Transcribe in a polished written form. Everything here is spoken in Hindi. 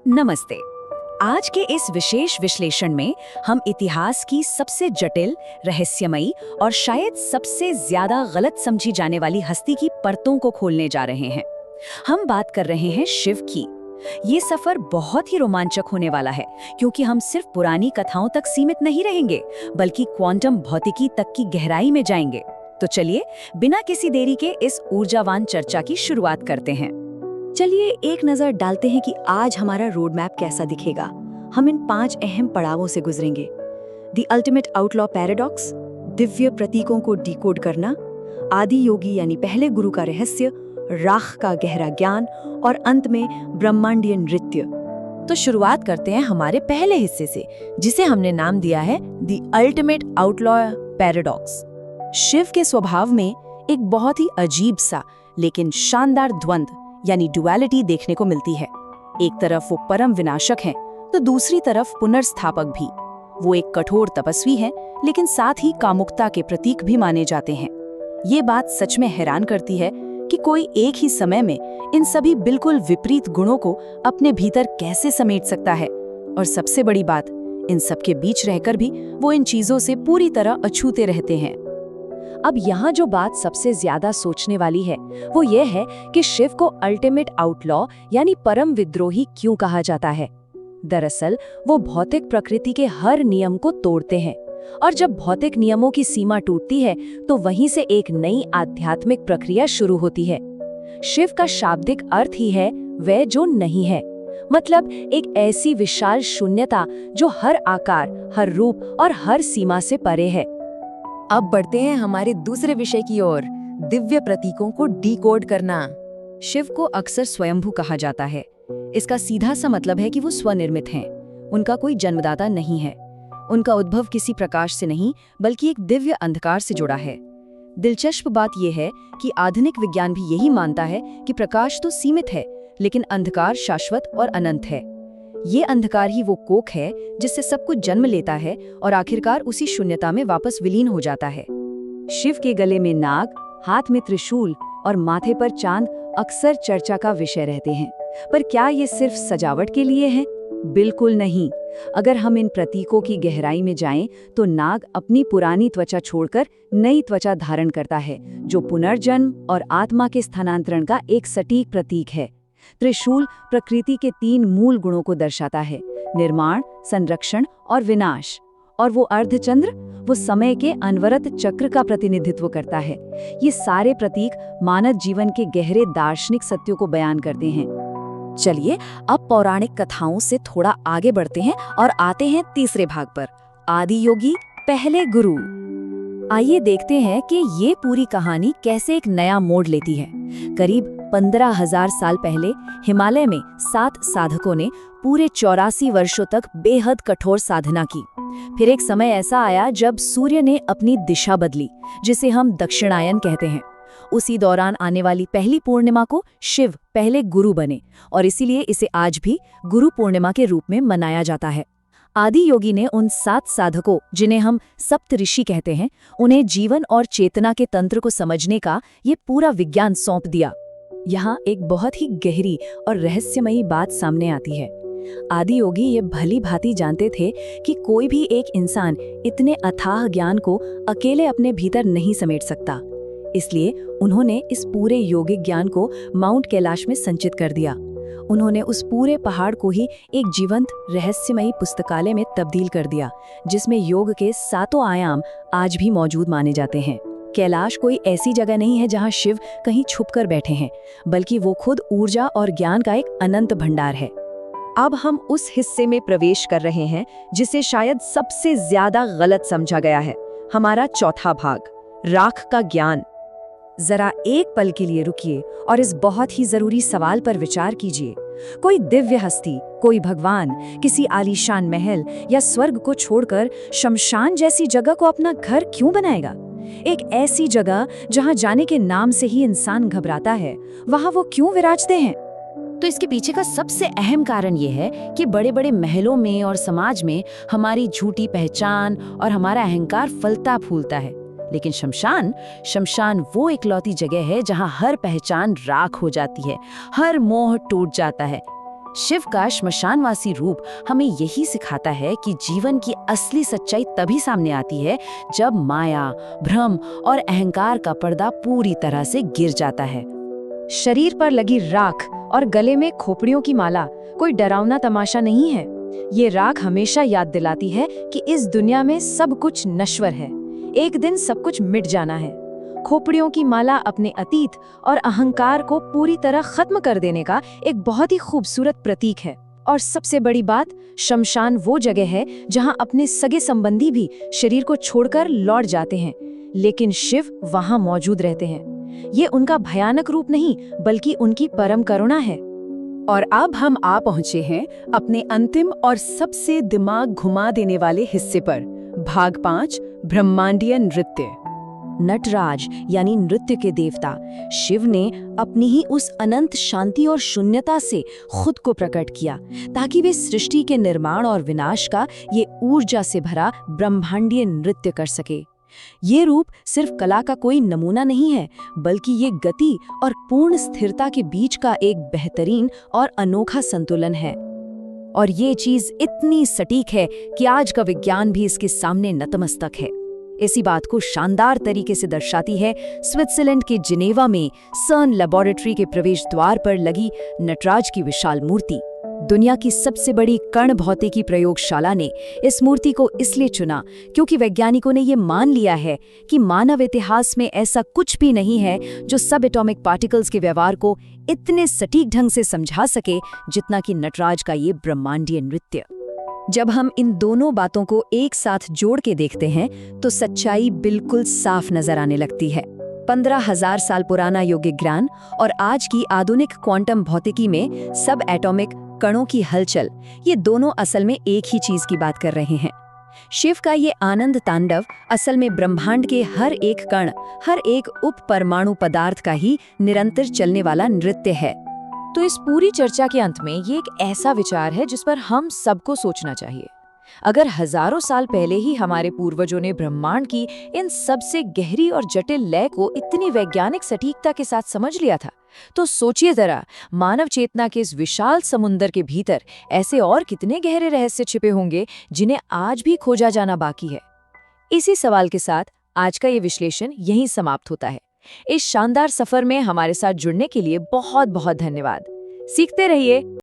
नमस्ते। आज के इस विशेष विश्लेषण में हम इतिहास की सबसे जटिल, रहस्यमयी और शायद सबसे ज्यादा गलत समझी जाने वाली हस्ती की परतों को खोलने जा रहे हैं। हम बात कर रहे हैं शिव की। ये सफर बहुत ही रोमांचक होने वाला है, क्योंकि हम सिर्फ पुरानी कथाओं तक सीमित नहीं रहेंगे, बल्कि क्वांटम भौतिकी तक की गहराई में जाएंगे। तो चलिए, बिना किसी देरी के इस ऊर्जावान चर्चा की शुरुआत करते हैं। चलिए एक नजर डालते हैं कि आज हमारा रोड मैप कैसा दिखेगा। हम इन 5 अहम पड़ावों से गुजरेंगे। The ultimate outlaw paradox, Divya प्रतीकों को डिकोड करना, आदि योगी यानी पहले गुरु का रहस्य, राख का गहरा ज्ञान और अंत में ब्रह्मांडीय नृत्य। तो शुरुआत करते हैं हमारे पहले हिस्से से, जिसे हमने नाम दिया है the ultimate outlaw paradox. Shiva के स्वभाव में एक बहुत ही अजीब सा लेकिन शानदार द्वंद्व यानी डुअलिटी देखने को मिलती है। एक तरफ वो परम विनाशक हैं, तो दूसरी तरफ पुनर्स्थापक भी। वो एक कठोर तपस्वी हैं, लेकिन साथ ही कामुकता के प्रतीक भी माने जाते हैं। ये बात सच में हैरान करती है कि कोई एक ही समय में इन सभी बिल्कुल विपरीत गुणों को अपने भीतर कैसे समेट सकता है। और सबसे बड़ी बात, इन सबके बीच रहकर भी वो इन चीजों से पूरी तरह अछूते रहते हैं। अब यहाँ जो बात सबसे ज्यादा सोचने वाली है, वो ये है कि शिव को अल्टीमेट आउटलॉ यानी परम विद्रोही क्यों कहा जाता है। दरअसल वो भौतिक प्रकृति के हर नियम को तोड़ते हैं, और जब भौतिक नियमों की सीमा टूटती है तो वहीं से एक नई आध्यात्मिक प्रक्रिया शुरू होती है। शिव का शाब्दिक अर्थ ही है वह जो नहीं है, मतलब एक ऐसी विशाल शून्यता जो हर आकार, हर रूप और हर सीमा से परे है। अब बढ़ते हैं हमारे दूसरे विषय की ओर, दिव्य प्रतीकों को डिकोड करना। शिव को अक्सर स्वयंभू कहा जाता है। इसका सीधा सा मतलब है कि वो स्वनिर्मित हैं। उनका कोई जन्मदाता नहीं है। उनका उद्भव किसी प्रकाश से नहीं, बल्कि एक दिव्य अंधकार से जुड़ा है। दिलचस्प बात यह है कि आधुनिक विज्ञान भी यही मानता है कि प्रकाश तो सीमित है, लेकिन अंधकार शाश्वत और अनंत है। ये अंधकार ही वो कोख है जिससे सब कुछ जन्म लेता है और आखिरकार उसी शून्यता में वापस विलीन हो जाता है। शिव के गले में नाग, हाथ में त्रिशूल और माथे पर चांद अक्सर चर्चा का विषय रहते हैं। पर क्या ये सिर्फ सजावट के लिए है? बिल्कुल नहीं। अगर हम इन प्रतीकों की गहराई में जाएं, तो नाग अपनी पुरानी त्वचा छोड़कर नई त्वचा धारण करता है, जो पुनर्जन्म और आत्मा के स्थानांतरण का एक सटीक प्रतीक है। त्रिशूल प्रकृति के 3 मूल गुणों को दर्शाता है: निर्माण, संरक्षण और विनाश। और वो अर्धचंद्र, वो समय के अनवरत चक्र का प्रतिनिधित्व करता है। ये सारे प्रतीक मानव जीवन के गहरे दार्शनिक सत्यों को बयान करते हैं। चलिए अब पौराणिक कथाओं से थोड़ा आगे बढ़ते हैं और आते हैं तीसरे भाग पर, आदि योगी पहले गुरु। आइए देखते हैं कि ये पूरी कहानी कैसे एक नया मोड़ लेती है। करीब 15,000 साल पहले हिमालय में 7 साधकों ने पूरे 84 वर्षों तक बेहद कठोर साधना की। फिर एक समय ऐसा आया जब सूर्य ने अपनी दिशा बदली, जिसे हम दक्षिणायन कहते हैं। उसी दौरान आने वाली पहली पूर्णिमा को शिव पहले गुरु बने, और इसीलिए इसे आज भी गुरु पूर्णिमा के रूप में मनाया जाता है। आदि योगी ने उन 7 साधकों, जिन्हें हम सप्त ऋषि कहते हैं, उन्हें जीवन और चेतना के तंत्र को समझने का ये पूरा विज्ञान सौंप दिया। यहाँ एक बहुत ही गहरी और रहस्यमयी बात सामने आती है। आदि योगी ये भली भांति जानते थे कि कोई भी एक इंसान इतने अथाह ज्ञान को अकेले अपने भीतर नहीं समेट सकता। इसलिए उन्होंने इस पूरे योगिक ज्ञान को माउंट कैलाश में संचित कर दिया। उन्होंने उस पूरे पहाड़ को ही एक जीवंत रहस्यमयी पुस्तकालय में तब्दील कर दिया, जिसमें योग के 7 आयाम आज भी मौजूद माने जाते हैं। कैलाश कोई ऐसी जगह नहीं है जहां शिव कहीं छुपकर बैठे हैं, बल्कि वो खुद ऊर्जा और ज्ञान का एक अनंत भंडार है। अब हम उस हिस्से में प्रवेश कर रहे हैं जिसे शायद सबसे ज्यादा गलत समझा गया है, हमारा चौथा भाग, राख का ज्ञान। जरा एक पल के लिए रुकिए और इस बहुत ही जरूरी सवाल पर विचार कीजिए। कोई दिव्य हस्ती, कोई भगवान, किसी आलीशान महल या स्वर्ग को छोड़कर शमशान जैसी जगह को अपना घर क्यों बनाएगा? एक ऐसी जगह जहां जाने के नाम से ही इंसान घबराता है, वहां वो क्यों विराजते हैं? तो इसके पीछे का सबसे अहम कारण ये है कि बड़े बड़े महलों में और समाज में हमारी झूठी पहचान और हमारा अहंकार फलता फूलता है, लेकिन शमशान वो इकलौती जगह है जहां हर पहचान राख हो जाती है, हर मोह टूट जाता है। शिव का श्मशानवासी रूप हमें यही सिखाता है कि जीवन की असली सच्चाई तभी सामने आती है जब माया, भ्रम और अहंकार का पर्दा पूरी तरह से गिर जाता है। शरीर पर लगी राख और गले में खोपड़ियों की माला कोई डरावना तमाशा नहीं है। ये राख हमेशा याद दिलाती है कि इस दुनिया में सब कुछ नश्वर है, एक दिन सब कुछ मिट जाना है। खोपड़ियों की माला अपने अतीत और अहंकार को पूरी तरह खत्म कर देने का एक बहुत ही खूबसूरत प्रतीक है। और सबसे बड़ी बात, शमशान वो जगह है जहां अपने सगे संबंधी भी शरीर को छोड़कर लौट जाते हैं, लेकिन शिव वहां मौजूद रहते हैं। ये उनका भयानक रूप नहीं, बल्कि उनकी परम करुणा है। और अब हम आ पहुंचे हैं अपने अंतिम और सबसे दिमाग घुमा देने वाले हिस्से पर, भाग 5, ब्रह्मांडीय नृत्य। नटराज यानी नृत्य के देवता शिव ने अपनी ही उस अनंत शांति और शून्यता से खुद को प्रकट किया ताकि वे सृष्टि के निर्माण और विनाश का ये ऊर्जा से भरा ब्रह्मांडीय नृत्य कर सके। ये रूप सिर्फ कला का कोई नमूना नहीं है, बल्कि ये गति और पूर्ण स्थिरता के बीच का एक बेहतरीन और अनोखा संतुलन है। और ये चीज इतनी सटीक है कि आज का विज्ञान भी इसके सामने नतमस्तक है। इसी बात को शानदार तरीके से दर्शाती है स्विट्जरलैंड के जिनेवा में सर्न लेबोरेटरी के प्रवेश द्वार पर लगी नटराज की विशाल मूर्ति। दुनिया की सबसे बड़ी कण भौतिकी प्रयोगशाला ने इस मूर्ति को इसलिए चुना क्योंकि वैज्ञानिकों ने ये मान लिया है कि मानव इतिहास में ऐसा कुछ भी नहीं है जो सब एटॉमिक पार्टिकल्स के व्यवहार को इतने सटीक ढंग से समझा सके जितना कि नटराज का ये ब्रह्मांडीय नृत्य। जब हम इन दोनों बातों को एक साथ जोड़ के देखते हैं तो सच्चाई बिल्कुल साफ नजर आने लगती है। 15,000 साल पुराना यौगिक ज्ञान और आज की आधुनिक क्वांटम भौतिकी में सब एटॉमिक कणों की हलचल, ये दोनों असल में एक ही चीज की बात कर रहे हैं। शिव का ये आनंद तांडव असल में ब्रह्मांड के हर एक कण, हर एक उप परमाणु पदार्थ का ही निरंतर चलने वाला नृत्य है। तो इस पूरी चर्चा के अंत में ये एक ऐसा विचार है जिस पर हम सबको सोचना चाहिए। अगर हजारों साल पहले ही हमारे पूर्वजों ने ब्रह्मांड की इन सबसे गहरी और जटिल लय को इतनी वैज्ञानिक सटीकता के साथ समझ लिया था, तो सोचिए जरा, मानव चेतना के इस विशाल समुद्र के भीतर ऐसे और कितने गहरे रहस्य छिपे होंगे जिन्हें आज भी खोजा जाना बाकी है। इसी सवाल के साथ आज का ये विश्लेषण यहीं समाप्त होता है। इस शानदार सफर में हमारे साथ जुड़ने के लिए बहुत बहुत धन्यवाद। सीखते रहिए।